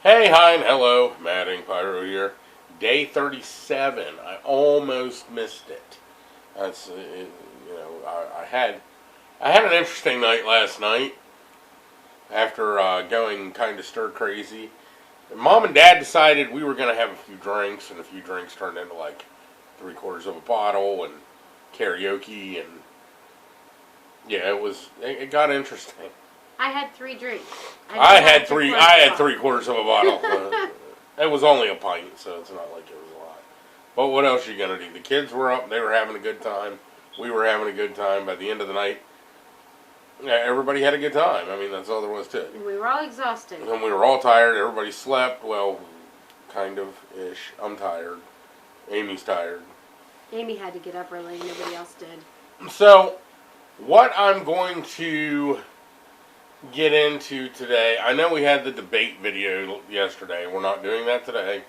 Hey, hi, and hello, Matt and Pyro here. Day 37. I almost missed it. That's I had an interesting night last night after going kind of stir crazy. Mom and Dad decided we were going to have a few drinks, and a few drinks turned into like 3/4 of a bottle and karaoke, and yeah, it got interesting. I had 3 drinks. I had 3/4 of a bottle. It was only a pint, so it's not like it was a lot. But what else are you gonna do? The kids were up; they were having a good time. We were having a good time. By the end of the night, yeah, everybody had a good time. I mean, that's all there was to it. And we were all exhausted. And we were all tired. Everybody slept. Well, kind of ish. I'm tired. Amy's tired. Amy had to get up early. Nobody else did. So, what I'm going to get into today, I know we had the debate video yesterday. We're not doing that today.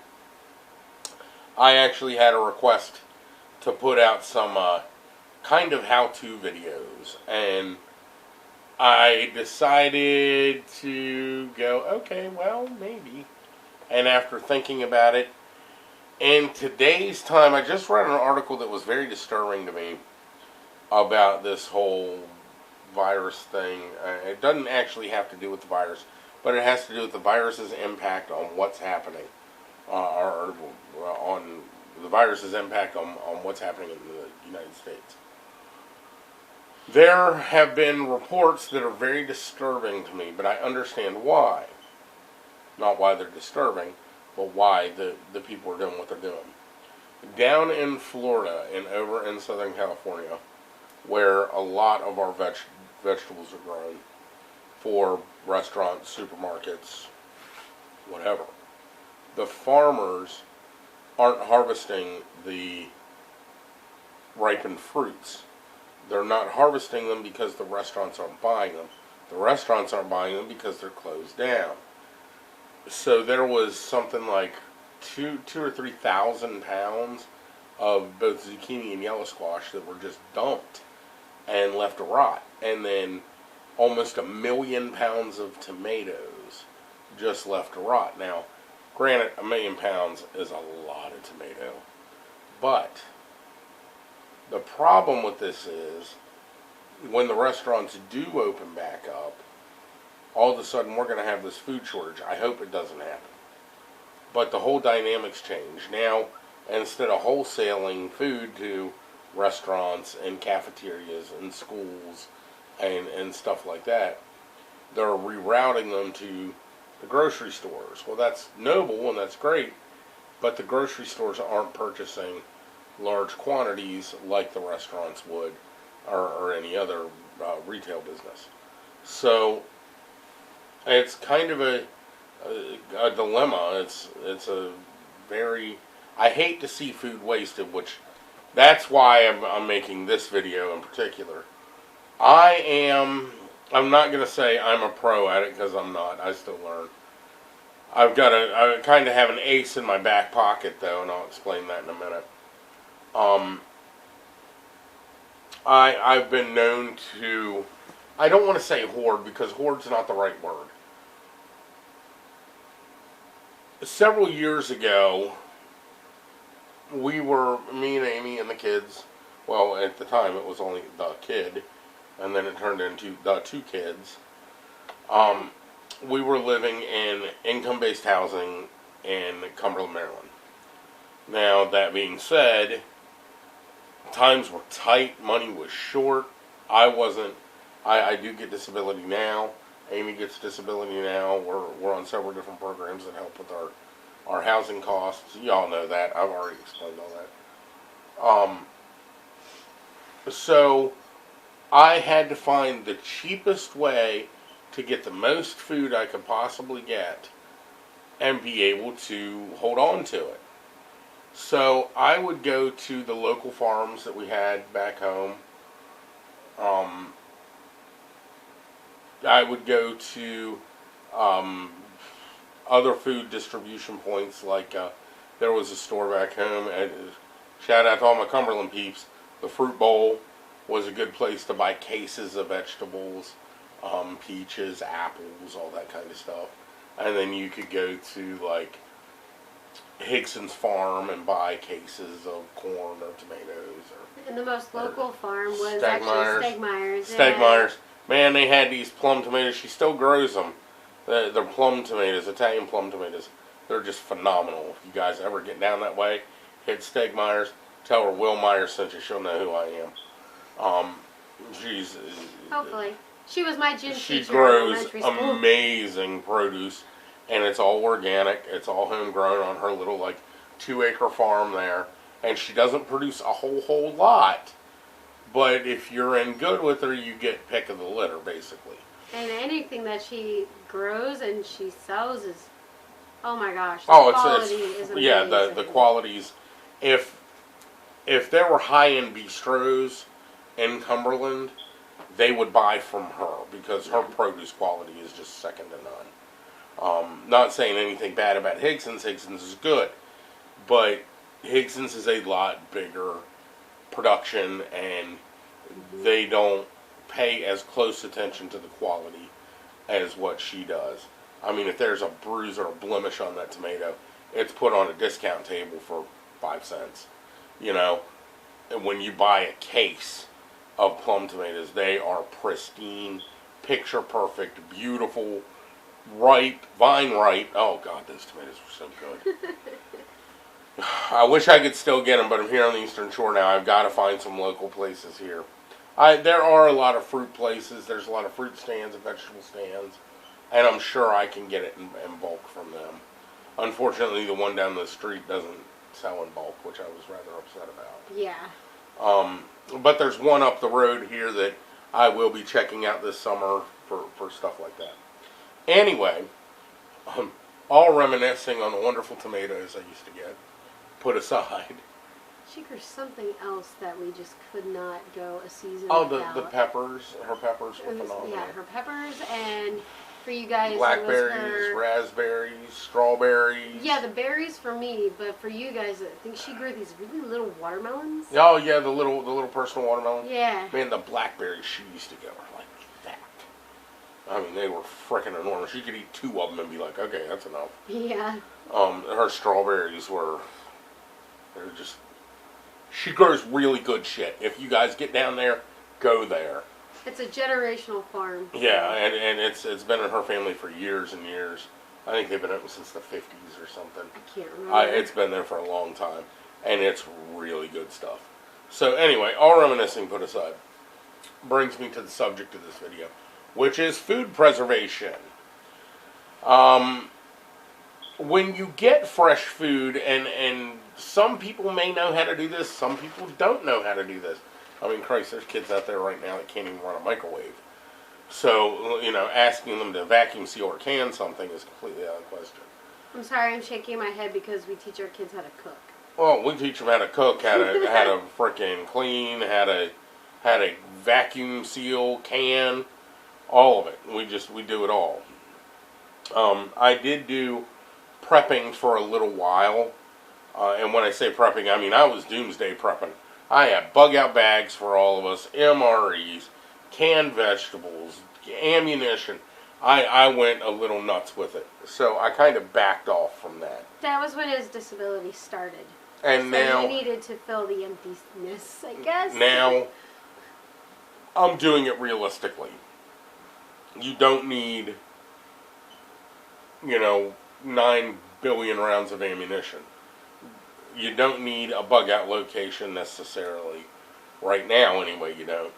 I actually had a request to put out some kind of how-to videos, and I decided to go, okay, well, maybe. And after thinking about it, in today's time, I just read an article that was very disturbing to me about this whole virus thing. It doesn't actually have to do with the virus, but it has to do with the virus's impact on what's happening, or on the virus's impact on what's happening in the United States. There have been reports that are very disturbing to me, but I understand why. Not why they're disturbing, but why the people are doing what they're doing. Down in Florida and over in Southern California, where a lot of our vegetables are grown for restaurants, supermarkets, whatever, the farmers aren't harvesting the ripened fruits. They're not harvesting them because the restaurants aren't buying them. The restaurants aren't buying them because they're closed down. So there was something like 2,000 or 3,000 pounds of both zucchini and yellow squash that were just dumped and left to rot. And then almost 1,000,000 pounds of tomatoes just left to rot. Now, granted, 1,000,000 pounds is a lot of tomato. But the problem with this is when the restaurants do open back up, all of a sudden we're going to have this food shortage. I hope it doesn't happen. But the whole dynamics change. Now, instead of wholesaling food to restaurants and cafeterias and schools and stuff like that, they're rerouting them to the grocery stores. Well, that's noble and that's great, but the grocery stores aren't purchasing large quantities like the restaurants would, or any other retail business. So it's kind of a dilemma. It's a very, I hate to see food wasted, which that's why I'm making this video in particular. I'm not going to say I'm a pro at it, because I'm not. I still learn. I kind of have an ace in my back pocket, though, and I'll explain that in a minute. I've been known to, I don't want to say hoard, because hoard's not the right word. Several years ago, me and Amy and the kids, well, at the time it was only the kid, and then it turned into the 2 kids. We were living in income-based housing in Cumberland, Maryland. Now, that being said, times were tight, money was short. I do get disability now. Amy gets disability now. We're on several different programs that help with our housing costs. Y'all know that. I've already explained all that. So I had to find the cheapest way to get the most food I could possibly get and be able to hold on to it. So I would go to the local farms that we had back home. I would go to other food distribution points, like there was a store back home, and shout out to all my Cumberland peeps, the Fruit Bowl was a good place to buy cases of vegetables, peaches, apples, all that kind of stuff. and then you could go to like Higson's Farm and buy cases of corn or tomatoes or And the most local farm was Stegmaier. actually Stegmaier's. Stegmaier's. Man, they had these plum tomatoes. She still grows them. They're plum tomatoes, Italian plum tomatoes. They're just phenomenal. If you guys ever get down that way, hit Stegmaier's. Tell her Will Myers sent you. She'll know who I am. She's Hopefully. She was my gym she teacher in grows elementary school. amazing produce, and it's all organic. It's all homegrown on her little like 2-acre farm there, and she doesn't produce a whole lot. But if you're in good with her, you get pick of the litter, basically. And anything that she grows and she sells is, oh my gosh, the Oh, quality is amazing. yeah, the qualities. If there were high-end bistros in Cumberland, they would buy from her because her produce quality is just second to none. Not saying anything bad about Higson's. Higson's is good, but Higson's is a lot bigger production, and they don't pay as close attention to the quality as what she does. I mean, if there's a bruise or a blemish on that tomato, it's put on a discount table for 5 cents. You know, and when you buy a case of plum tomatoes, they are pristine, picture perfect, beautiful, ripe, vine ripe. Oh God, those tomatoes were so good. I wish I could still get them, but I'm here on the Eastern Shore now. I've got to find some local places here. There are a lot of fruit places. There's a lot of fruit stands and vegetable stands, and I'm sure I can get it in bulk from them. Unfortunately, the one down the street doesn't sell in bulk, which I was rather upset about. Yeah. But there's one up the road here that I will be checking out this summer for stuff like that. Anyway, all reminiscing on the wonderful tomatoes I used to get put aside. She grew something else that we just could not go a season Oh, without. the peppers. Her peppers were It was- phenomenal. Yeah, her peppers, and for you guys, it was Blackberries, her. raspberries, strawberries. Yeah, the berries for me, but for you guys, I think she grew these really little watermelons. Oh yeah, the little personal watermelon. Yeah. Man, the blackberries she used to go were like that. I mean, they were freaking enormous. You could eat 2 of them and be like, okay, that's enough. Yeah. Her strawberries they're just, she grows really good shit. If you guys get down there, go there. It's a generational farm. Yeah, and it's been in her family for years and years. I think they've been open since the 50s or something. I can't remember. It's been there for a long time, and it's really good stuff. So anyway, all reminiscing put aside, brings me to the subject of this video, which is food preservation. When you get fresh food, and some people may know how to do this, some people don't know how to do this. I mean, Christ, there's kids out there right now that can't even run a microwave. So, you know, asking them to vacuum seal or can something is completely out of the question. I'm sorry, I'm shaking my head because we teach our kids how to cook. Well, we teach them how to cook, how to frickin' clean, how to vacuum seal, can, all of it. We do it all. I did do prepping for a little while, and when I say prepping, I mean I was doomsday prepping. I had bug out bags for all of us, MREs, canned vegetables, ammunition. I went a little nuts with it, so I kind of backed off from that. That was when his disability started. And So now he needed to fill the emptiness, I guess. Now, I'm doing it realistically. You don't need, 9 billion rounds of ammunition. You don't need a bug out location necessarily. Right now, anyway, you don't.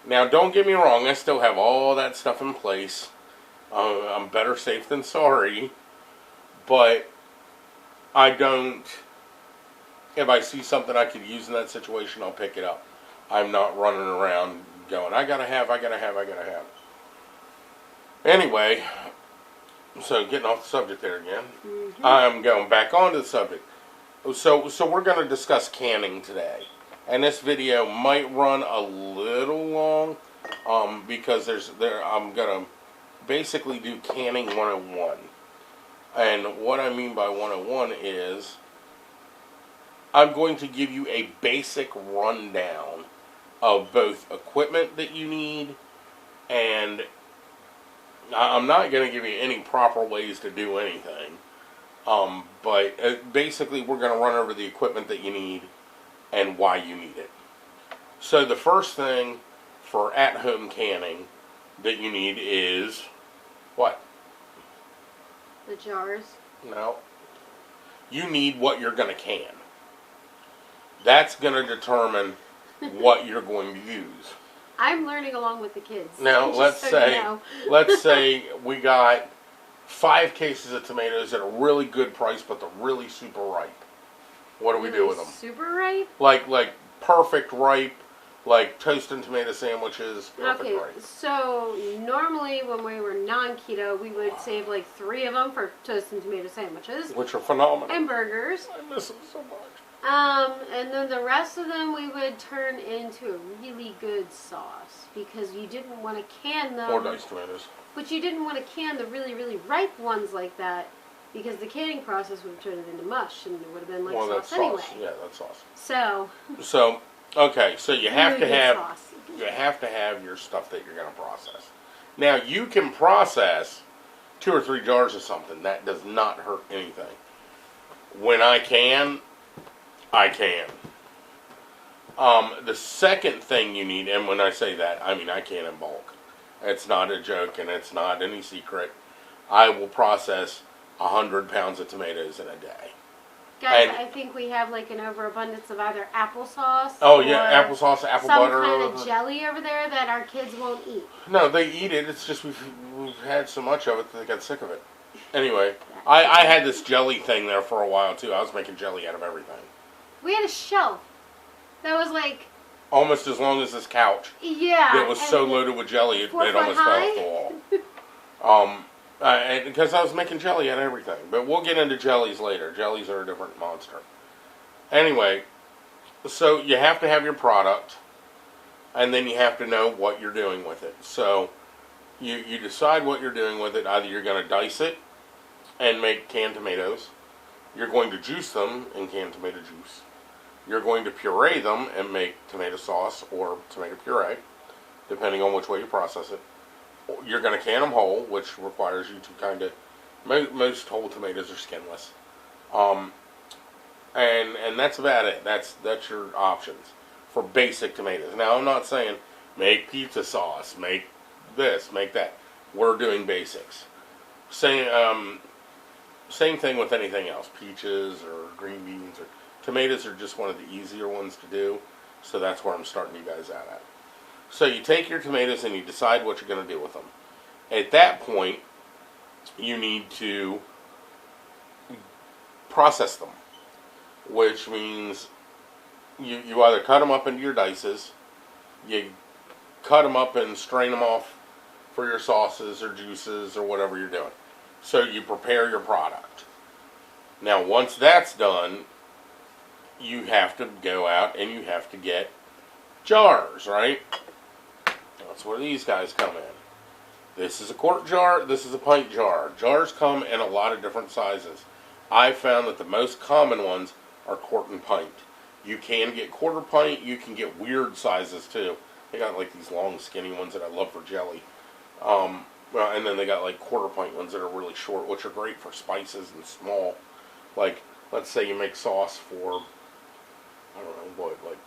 Now, don't get me wrong, I still have all that stuff in place. I'm better safe than sorry. But I don't... If I see something I could use in that situation, I'll pick it up. I'm not running around going, I gotta have. Anyway, so getting off the subject there again. Mm-hmm. I'm going back onto the subject. So we're going to discuss canning today. And this video might run a little long because I'm going to basically do canning 101. And what I mean by 101 is I'm going to give you a basic rundown of both equipment that you need and I'm not going to give you any proper ways to do anything. But basically, we're going to run over the equipment that you need and why you need it. So the first thing for at-home canning that you need is what? The jars. No. You need what you're going to can. That's going to determine what you're going to use. I'm learning along with the kids. Now, just let's so say, you know. let's say we got 5 cases of tomatoes at a really good price, but they're really super ripe. What do we do with them? Super ripe? Like perfect ripe, like toasted tomato sandwiches, perfect Okay, ripe. so normally when we were non-keto, we would save like 3 of them for toasted tomato sandwiches Which are phenomenal. and burgers. I miss them so much. And then the rest of them we would turn into a really good sauce because you didn't want to can them. Or diced tomatoes. But you didn't want to can the really, really ripe ones like that because the canning process would have turned it into mush and it would have been like Well, that's sauce anyway. sauce. Yeah, that's sauce. So, Okay, so you have really to good have sauce. you have to have your stuff that you're going to process. Now you can process 2 or 3 jars of something. That does not hurt anything. When I can. The second thing you need, and when I say that, I mean I can in bulk. It's not a joke and it's not any secret. I will process 100 pounds of tomatoes in a day. Guys, And- I think we have like an overabundance of either applesauce. Oh yeah, or applesauce, apple some butter. kind of jelly over there that our kids won't eat. No, they eat it. It's just we've had so much of it that they got sick of it. Anyway, I had this jelly thing there for a while too. I was making jelly out of everything. We had a shelf that was like, Almost as long as this couch. yeah. It was and so loaded with jelly, it 4 foot almost fell high? off the wall. Because I was making jelly out of everything. But we'll get into jellies later. Jellies are a different monster. Anyway, so you have to have your product, and then you have to know what you're doing with it. So you decide what you're doing with it. Either you're going to dice it and make canned tomatoes. You're going to juice them in canned tomato juice. You're going to puree them and make tomato sauce or tomato puree, depending on which way you process it. You're going to can them whole, which requires you to kind of... Most whole tomatoes are skinless. And that's about it. That's your options for basic tomatoes. Now, I'm not saying make pizza sauce, make this, make that. We're doing basics. Same thing with anything else. Peaches or green beans or tomatoes are just one of the easier ones to do. So that's where I'm starting you guys out at. So you take your tomatoes and you decide what you're going to do with them. At that point, you need to process them, which means you either cut them up into your dices, you cut them up and strain them off for your sauces or juices or whatever you're doing. So you prepare your product. Now, once that's done, you have to go out and you have to get jars, right? That's where these guys come in. This is a quart jar, this is a pint jar. Jars come in a lot of different sizes. I've found that the most common ones are quart and pint. You can get quarter pint, you can get weird sizes too. They got like these long skinny ones that I love for jelly. And then they got like quarter pint ones that are really short, which are great for spices and small. Like, let's say you make sauce for, I don't know what, like,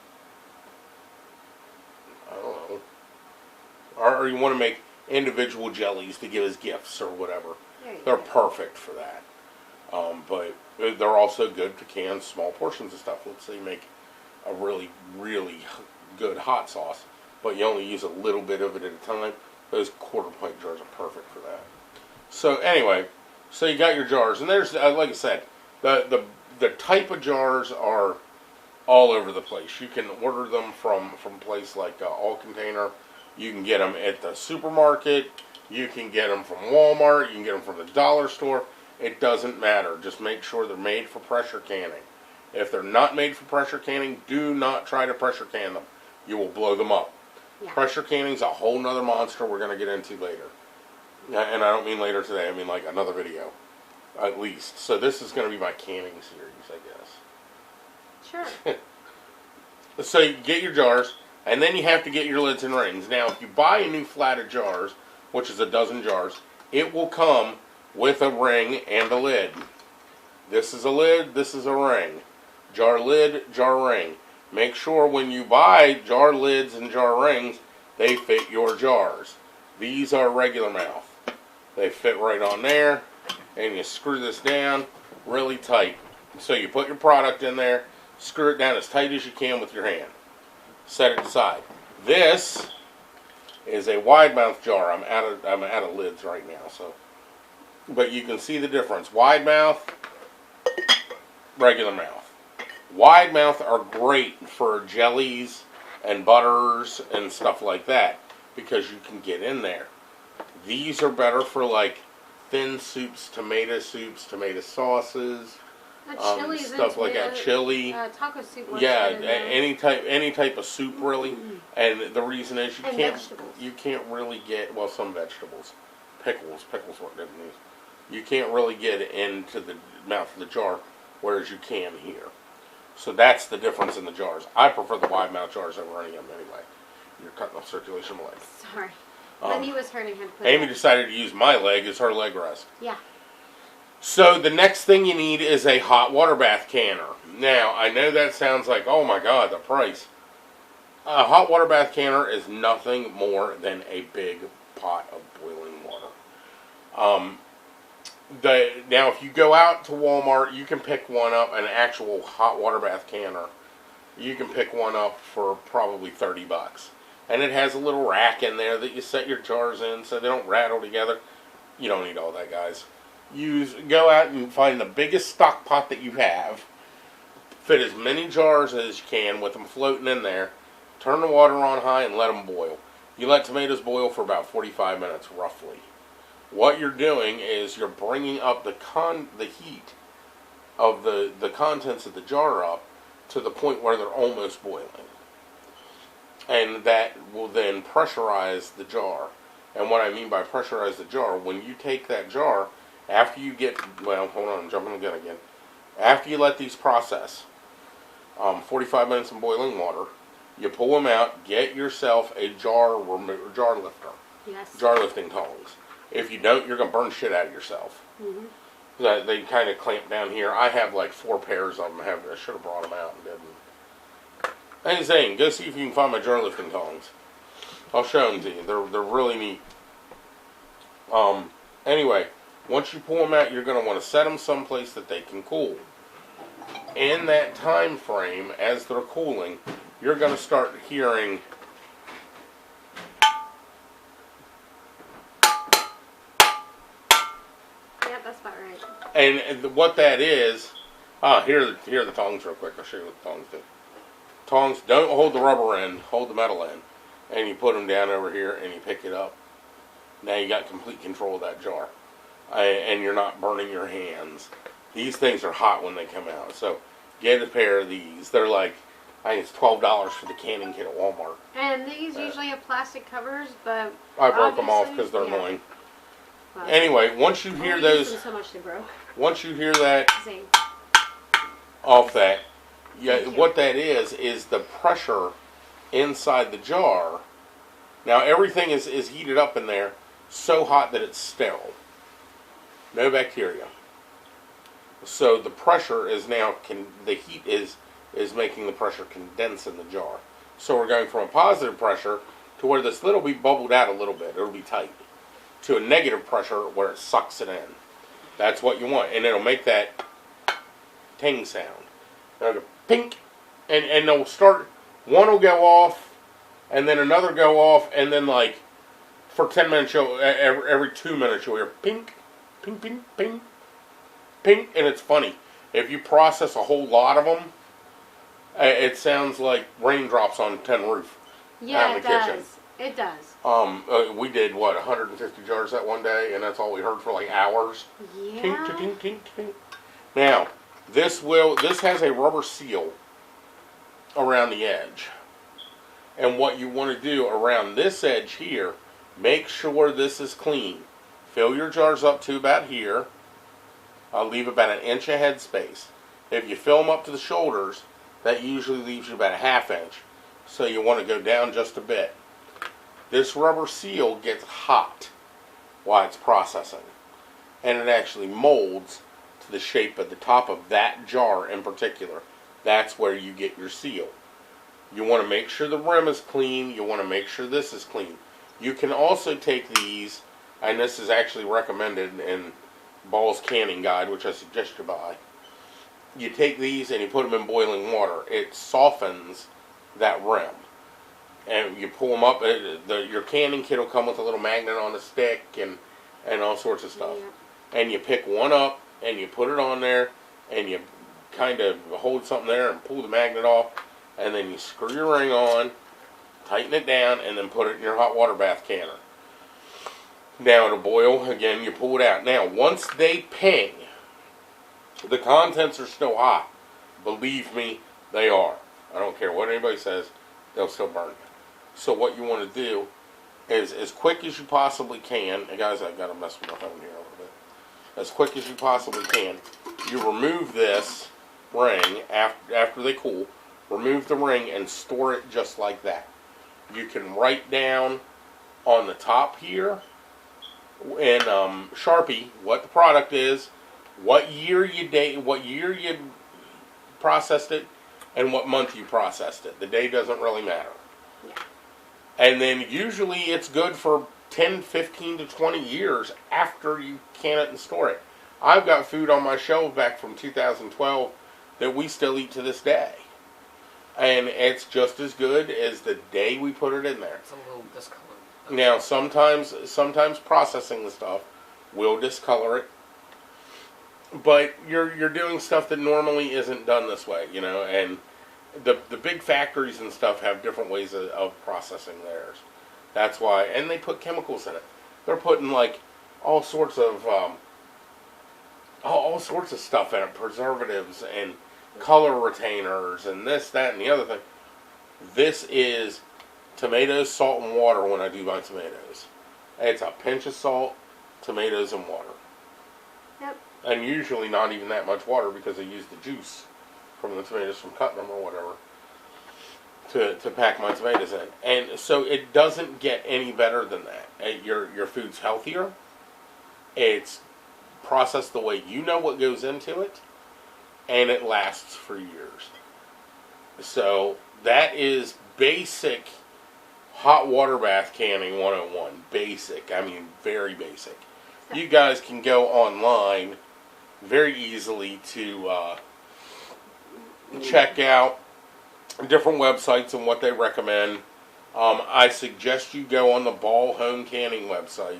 I don't know. Or you want to make individual jellies to give as gifts or whatever. They're perfect for that. But they're also good to can small portions of stuff. Let's say you make a really, really good hot sauce, but you only use a little bit of it at a time. Those quarter pint jars are perfect for that. So anyway, so you got your jars, and there's, like I said, the type of jars are all over the place. You can order them from a place like All Container. You can get them at the supermarket. You can get them from Walmart. You can get them from the dollar store. It doesn't matter. Just make sure they're made for pressure canning. If they're not made for pressure canning, do not try to pressure can them. You will blow them up. Yeah. Pressure canning is a whole nother monster we're going to get into later. And I don't mean later today. I mean like another video, at least. So this is going to be my canning series, I guess. Sure. So you get your jars, and then you have to get your lids and rings. Now, if you buy a new flat of jars, which is a dozen jars, it will come with a ring and a lid. This is a lid, this is a ring. Jar lid, jar ring. Make sure when you buy jar lids and jar rings, they fit your jars. These are regular mouth. They fit right on there, and you screw this down really tight. So you put your product in there, screw it down as tight as you can with your hand. Set it aside. This is a wide mouth jar. I'm out of lids right now, so but you can see the difference. Wide mouth, regular mouth. Wide mouth are great for jellies and butters and stuff like that because you can get in there. These are better for like thin soups, tomato sauces, Chili's stuff like that. Chili. Taco soup. Yeah, any type of soup really. And the reason is you can't really get, well, some vegetables, pickles work good in these. You can't really get into the mouth of the jar, whereas you can here. So that's the difference in the jars. I prefer the wide mouth jars over any of them anyway. You're cutting off circulation of my leg. Sorry. My knee was hurting. Amy decided to use my leg as her leg rest. Yeah. So the next thing you need is a hot water bath canner. Now, I know that sounds like, oh my God, the price. A hot water bath canner is nothing more than a big pot of boiling water. Now, if you go out to Walmart, you can pick one up, an actual hot water bath canner. You can pick one up for probably $30. And it has a little rack in there that you set your jars in so they don't rattle together. You don't need all that, guys. Go out and find the biggest stock pot that you have. Fit as many jars as you can with them floating in there. Turn the water on high and let them boil. You let tomatoes boil for about 45 minutes, roughly. What you're doing is you're bringing up the heat of the contents of the jar up to the point where they're almost boiling. And that will then pressurize the jar. And what I mean by pressurize the jar, when you take that jar, after you get, well, hold on, I'm jumping the gun again. After you let these process, 45 minutes in boiling water, you pull them out, get yourself a jar lifter. Yes. Jar lifting tongs. If you don't, you're going to burn shit out of yourself. Mm-hmm. They kind of clamp down here. I have like 4 pairs of them. I should have brought them out and didn't. I'm saying, go see if you can find my jar lifting tongs. I'll show them to you. They're really neat. Anyway, once you pull them out, you're going to want to set them someplace that they can cool. In that time frame, as they're cooling, you're going to start hearing That's about right. And what that is, here are the tongs real quick. I'll show you what the tongs do. Tongs don't hold the rubber end, hold the metal end. And you put them down over here and you pick it up. Now you got complete control of that jar. And you're not burning your hands. These things are hot when they come out. So get a pair of these. They're like, I think it's $12 for the canning kit at Walmart. And these usually have plastic covers, but I broke them off because they're annoying. Well, anyway, once you hear those, so much they broke. Once you hear that Same. Off that, what that is the pressure inside the jar. Now everything is heated up in there, so hot that it's sterile. No bacteria. So the pressure is now, the heat is making the pressure condense in the jar. So we're going from a positive pressure to where this little be bubbled out a little bit, it'll be tight, to a negative pressure where it sucks it in. That's what you want, and it'll make that ting sound. It'll go pink, and they'll start, one will go off, and then another go off, and then like, for 10 minutes, every 2 minutes you'll hear pink, ping, ping, ping, ping, and it's funny. If you process a whole lot of them, it sounds like raindrops on a tin roof. Yeah, it does. It does. We did, 150 jars that one day, and that's all we heard for like hours. Yeah. Tink, tink, tink, tink. Now, this has a rubber seal around the edge. And what you want to do around this edge here, make sure this is clean. Fill your jars up to about here. Leave about an inch of head space. If you fill them up to the shoulders, that usually leaves you about a ½ inch. So you want to go down just a bit. This rubber seal gets hot while it's processing. And it actually molds to the shape of the top of that jar in particular. That's where you get your seal. You want to make sure the rim is clean. You want to make sure this is clean. You can also take these, and this is actually recommended in Ball's Canning Guide, which I suggest you buy. You take these and you put them in boiling water. It softens that rim. And you pull them up. Your canning kit will come with a little magnet on the stick and all sorts of stuff. Yeah. And you pick one up and you put it on there and you kind of hold something there and pull the magnet off. And then you screw your ring on, tighten it down, and then put it in your hot water bath canner. Now it'll boil. Again, you pull it out. Now, once they ping, the contents are still hot. Believe me, they are. I don't care what anybody says, they'll still burn you. So what you want to do is, as quick as you possibly can, and guys, I've got to mess with my phone here a little bit. As quick as you possibly can, you remove this ring after they cool. Remove the ring and store it just like that. You can write down on the top here in Sharpie what the product is, what year you processed it, and what month you processed it. The day doesn't really matter. Yeah. And then usually it's good for 10, 15 to 20 years after you can it and store it. I've got food on my shelf back from 2012 that we still eat to this day. And it's just as good as the day we put it in there. It's a little discolored. Now, sometimes processing the stuff will discolor it, but you're doing stuff that normally isn't done this way, you know. And the big factories and stuff have different ways of processing theirs. That's why, and they put chemicals in it. They're putting like all sorts of stuff in it, preservatives and color retainers and this, that, and the other thing. This is tomatoes, salt, and water when I do my tomatoes. It's a pinch of salt, tomatoes, and water. Yep. And usually not even that much water because I use the juice from the tomatoes from cutting them or whatever to pack my tomatoes in. And so it doesn't get any better than that. Your food's healthier. It's processed the way you know what goes into it. And it lasts for years. So that is basic hot water bath canning 101. Basic. I mean, very basic. You guys can go online very easily to check out different websites and what they recommend. I suggest you go on the Ball Home Canning website.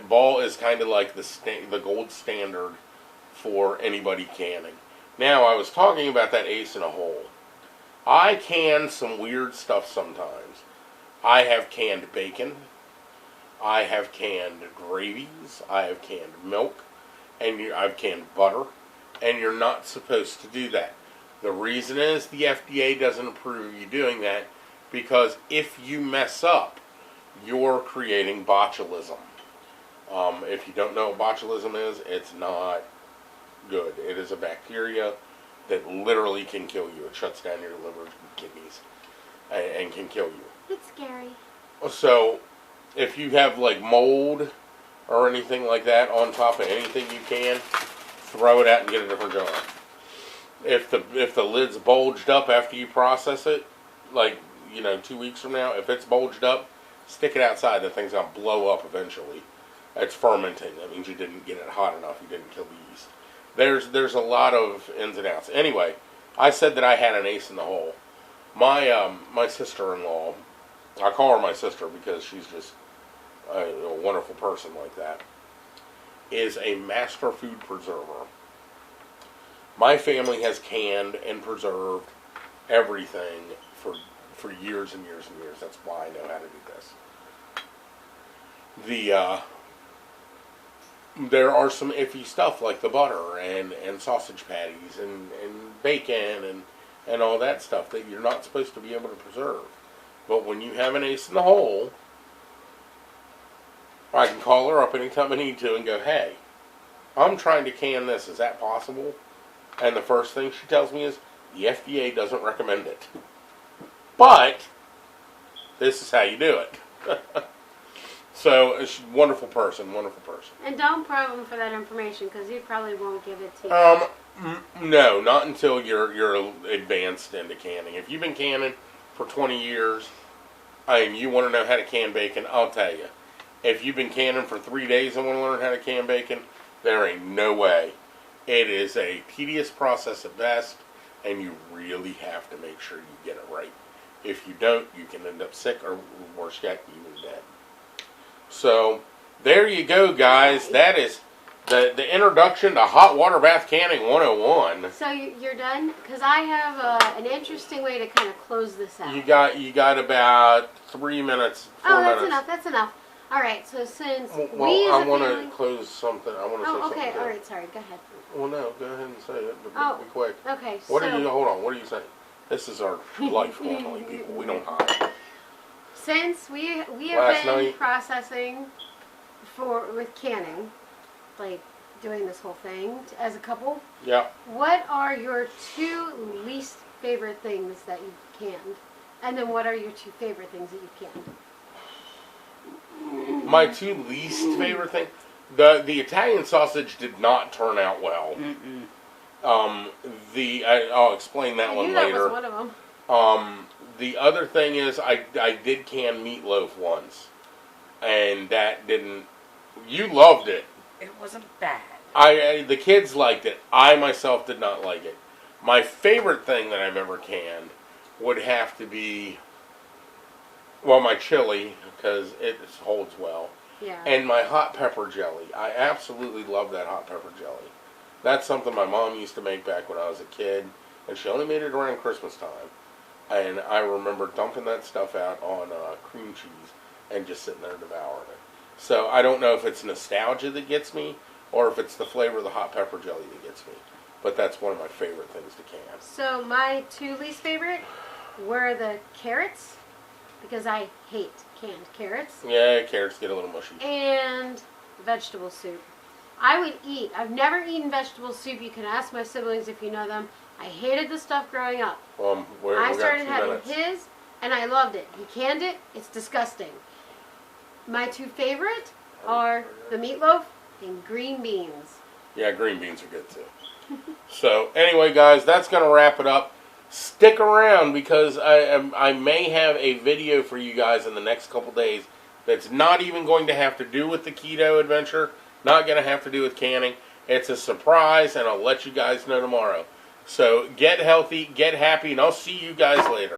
Ball is kind of like the gold standard for anybody canning. Now, I was talking about that ace in a hole. I can some weird stuff sometimes. I have canned bacon. I have canned gravies. I have canned milk. And I've canned butter. And you're not supposed to do that. The reason is the FDA doesn't approve of you doing that because if you mess up, you're creating botulism. If you don't know what botulism is, it's not good. It is a bacteria that literally can kill you. It shuts down your liver and kidneys and can kill you. It's scary. So, if you have like mold or anything like that on top of anything you can, throw it out and get a different jar. If the lid's bulged up after you process it, like 2 weeks from now, if it's bulged up, stick it outside. The thing's gonna blow up eventually. It's fermenting. That means you didn't get it hot enough. You didn't kill the yeast. There's a lot of ins and outs. Anyway, I said that I had an ace in the hole. My sister-in-law, I call her my sister because she's just a wonderful person like that, is a master food preserver. My family has canned and preserved everything for years and years and years. That's why I know how to do this. There are some iffy stuff like the butter and sausage patties and bacon and all that stuff that you're not supposed to be able to preserve. But when you have an ace in the hole, I can call her up anytime I need to and go, hey, I'm trying to can this. Is that possible? And the first thing she tells me is, the FDA doesn't recommend it. But this is how you do it. So, she's a wonderful person, wonderful person. And don't probe him for that information because he probably won't give it to you. No, not until you're advanced into canning. If you've been canning for 20 years, and you want to know how to can bacon, I'll tell you. If you've been canning for 3 days and want to learn how to can bacon, there ain't no way. It is a tedious process at best, and you really have to make sure you get it right. If you don't, you can end up sick, or worse yet, even dead. So, there you go, guys. That is the introduction to hot water bath canning 101. So you're done? Because I have an interesting way to kind of close this out. You got about 3 minutes, 4 Oh, that's minutes. enough. That's enough. All right. So since Well, we as I a want family... to close something. I want to say Oh, something. okay. too. All right. Sorry. Go ahead. Well, no, go ahead and say it, but Oh, be quick. Okay. What so are you? Hold on. What are you saying? This is our life normally, people. We don't hide. since we have Last been night- processing with canning, like doing this whole thing as a couple, Yeah. what are your 2 least favorite things that you've canned? And then what are your 2 favorite things that you've canned? My 2 least favorite thing. The Italian sausage did not turn out well. I'll explain that I one knew that later. was one of them. The other thing is I did can meatloaf once, and that didn't. You loved it. It wasn't bad. The kids liked it. I myself did not like it. My favorite thing that I've ever canned would have to be, well, my chili, because it holds well, Yeah. and my hot pepper jelly. I absolutely love that hot pepper jelly. That's something my mom used to make back when I was a kid, and she only made it around Christmas time. And I remember dumping that stuff out on cream cheese and just sitting there devouring it. So I don't know if it's nostalgia that gets me, or if it's the flavor of the hot pepper jelly that gets me. But that's one of my favorite things to can. So my 2 least favorite were the carrots, because I hate canned carrots, Yeah, carrots get a little mushy. and vegetable soup. I would eat. I've never eaten vegetable soup. You can ask my siblings if you know them. I hated the stuff growing up. We I got started 2 having minutes. his, and I loved it. He canned it. It's disgusting. My 2 favorite are the meatloaf and green beans. Yeah, green beans are good too. So anyway, guys, that's going to wrap it up. Stick around because I may have a video for you guys in the next couple days that's not even going to have to do with the keto adventure, not going to have to do with canning. It's a surprise, and I'll let you guys know tomorrow. So get healthy, get happy, and I'll see you guys later.